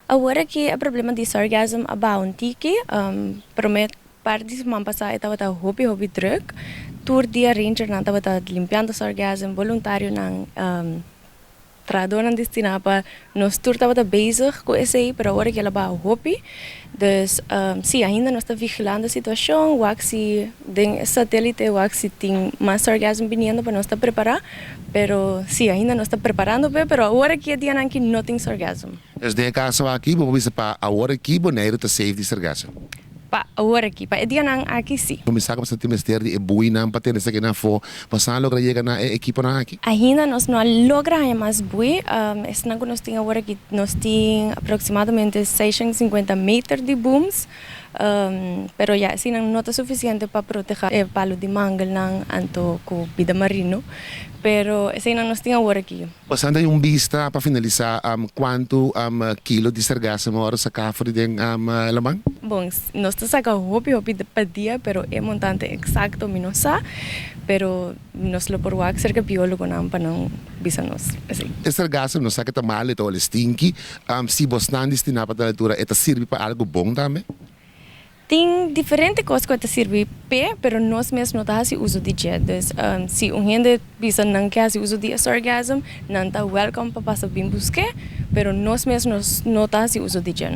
Agora que o problema de sarcasmo é bounty que promet parte de semana passada estava hobby druk. Tour dia ranger não estava limpando sarcasmo voluntário não trador não destinado para nós tour estava bezig com esse aí, para agora que ela vai hobby. Dus sim, ainda nós estamos vigilando a situação, o se tem satélite, o se tem mais sarcasmo vindo para nós estar preparar, pero sim, ainda nós estamos preparando, pero agora que é dia não que não tem sarcasmo. Dus de caso aqui, vamos ver para agora aqui, boneiro tá safe de sargassum. Pa agora que pa dia não aqui sim. Começar com esse ministério de bui não para ter essa que não for, passar logo chegar na equipe na aqui. Ainda nós não logramos mais bui, esse não nós temos agora que nós temos aproximadamente 650 metros de booms. Pero ya, assim não está suficiente para proteger o palo de mangle não anto com vida marino, pero assim não nós temos agora aqui. Passando aí vista para finalizar, quanto quilo de sargassum hora sacar fora de lamang? Bom, nós estamos sacando hobby para dia, pero é montante exato não sabe, pero nós lo por wak cerca biólogo não para não bisa nós. Assim. Esse sargassum não saca mal, então ele stinky, se você não destinar para a altura, ele serve para algo bom também? Tem diferentes coisas que servem para, pero nós mesmos não fazemos uso de jet. Se gente bisa não quer fazer uso de sarcasmo, não está welcome para passar bem buscar, pero nós mesmos não fazemos uso de jet.